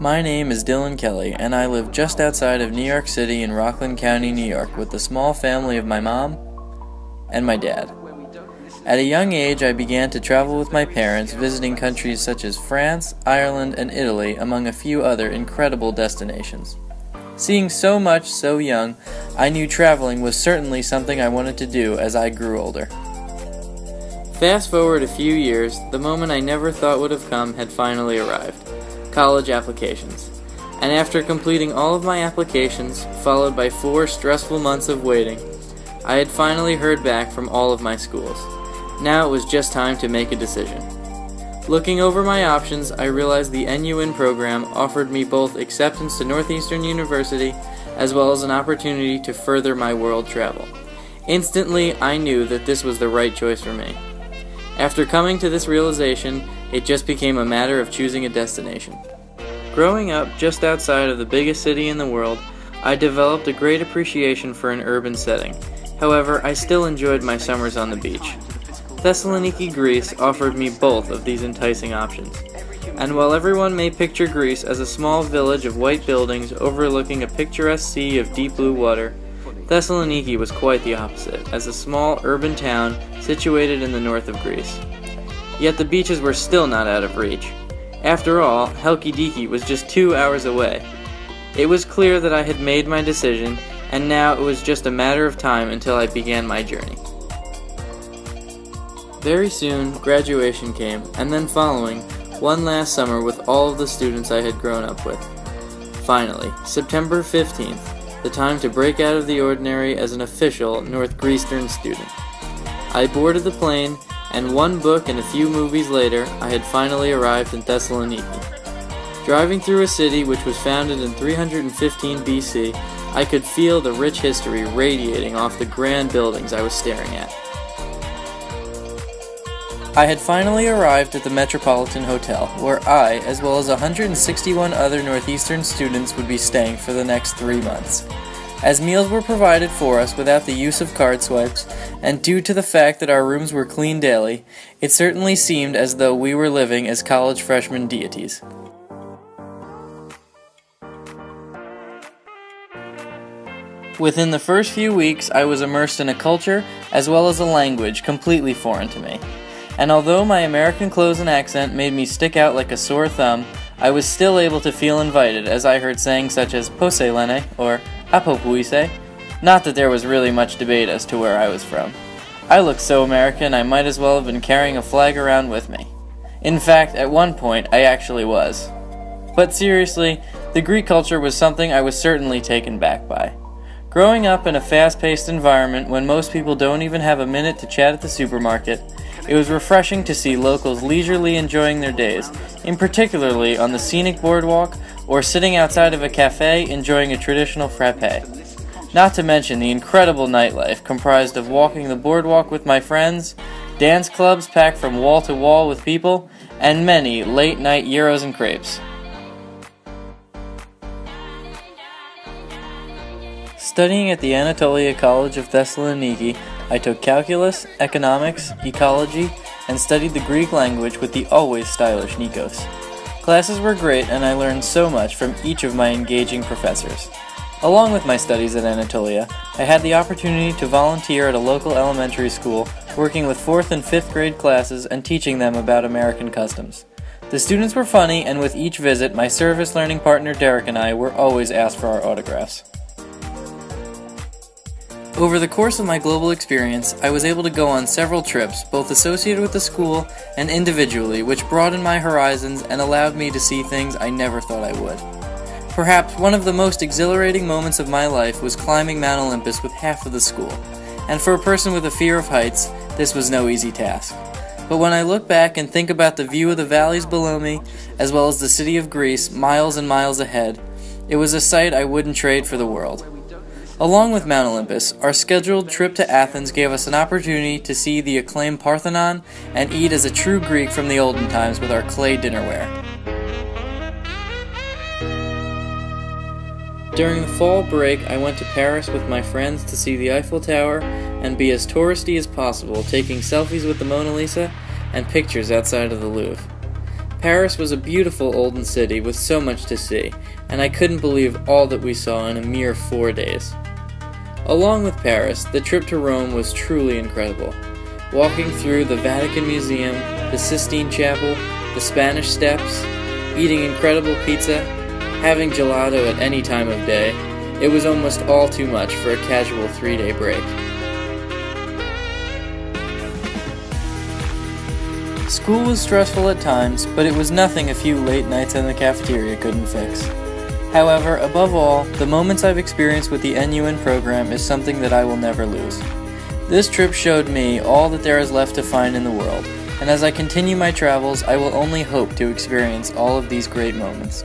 My name is Dylan Kelly, and I live just outside of New York City in Rockland County, New York, with the small family of my mom and my dad. At a young age, I began to travel with my parents, visiting countries such as France, Ireland, and Italy, among a few other incredible destinations. Seeing so much so young, I knew traveling was certainly something I wanted to do as I grew older. Fast forward a few years, the moment I never thought would have come had finally arrived: college applications. And after completing all of my applications, followed by 4 stressful months of waiting, I had finally heard back from all of my schools. Now it was just time to make a decision. Looking over my options, I realized the NUin program offered me both acceptance to Northeastern University as well as an opportunity to further my world travel. Instantly, I knew that this was the right choice for me. After coming to this realization, it just became a matter of choosing a destination. Growing up just outside of the biggest city in the world, I developed a great appreciation for an urban setting. However, I still enjoyed my summers on the beach. Thessaloniki, Greece offered me both of these enticing options. And while everyone may picture Greece as a small village of white buildings overlooking a picturesque sea of deep blue water, Thessaloniki was quite the opposite, as a small urban town situated in the north of Greece. Yet the beaches were still not out of reach. After all, Halkidiki was just 2 hours away. It was clear that I had made my decision, and now it was just a matter of time until I began my journey. Very soon, graduation came, and then following, one last summer with all of the students I had grown up with. Finally, September 15th, the time to break out of the ordinary as an official Northeastern student. I boarded the plane, and one book and a few movies later, I had finally arrived in Thessaloniki. Driving through a city which was founded in 315 BC, I could feel the rich history radiating off the grand buildings I was staring at. I had finally arrived at the Metropolitan Hotel, where I, as well as 161 other Northeastern students, would be staying for the next 3 months. As meals were provided for us without the use of card swipes, and due to the fact that our rooms were cleaned daily, it certainly seemed as though we were living as college freshman deities. Within the first few weeks, I was immersed in a culture, as well as a language, completely foreign to me. And although my American clothes and accent made me stick out like a sore thumb, I was still able to feel invited as I heard sayings such as "Pose lene" or "Apopuise." Not that there was really much debate as to where I was from. I looked so American I might as well have been carrying a flag around with me. In fact, at one point, I actually was. But seriously, the Greek culture was something I was certainly taken back by. Growing up in a fast-paced environment when most people don't even have a minute to chat at the supermarket, it was refreshing to see locals leisurely enjoying their days, in particularly on the scenic boardwalk or sitting outside of a cafe enjoying a traditional frappe. Not to mention the incredible nightlife comprised of walking the boardwalk with my friends, dance clubs packed from wall to wall with people, and many late-night gyros and crepes. Studying at the Anatolia College of Thessaloniki, I took calculus, economics, ecology, and studied the Greek language with the always stylish Naxxos. Classes were great, and I learned so much from each of my engaging professors. Along with my studies at Anatolia, I had the opportunity to volunteer at a local elementary school, working with 4th and 5th grade classes and teaching them about American customs. The students were funny, and with each visit, my service learning partner Derek and I were always asked for our autographs. Over the course of my global experience, I was able to go on several trips, both associated with the school and individually, which broadened my horizons and allowed me to see things I never thought I would. Perhaps one of the most exhilarating moments of my life was climbing Mount Olympus with half of the school, and for a person with a fear of heights, this was no easy task. But when I look back and think about the view of the valleys below me, as well as the city of Greece miles and miles ahead, it was a sight I wouldn't trade for the world. Along with Mount Olympus, our scheduled trip to Athens gave us an opportunity to see the acclaimed Parthenon and eat as a true Greek from the olden times with our clay dinnerware. During the fall break, I went to Paris with my friends to see the Eiffel Tower and be as touristy as possible, taking selfies with the Mona Lisa and pictures outside of the Louvre. Paris was a beautiful olden city with so much to see, and I couldn't believe all that we saw in a mere 4 days. Along with Paris, the trip to Rome was truly incredible. Walking through the Vatican Museum, the Sistine Chapel, the Spanish Steps, eating incredible pizza, having gelato at any time of day, it was almost all too much for a casual 3-day break. School was stressful at times, but it was nothing a few late nights in the cafeteria couldn't fix. However, above all, the moments I've experienced with the NUin program is something that I will never lose. This trip showed me all that there is left to find in the world, and as I continue my travels, I will only hope to experience all of these great moments.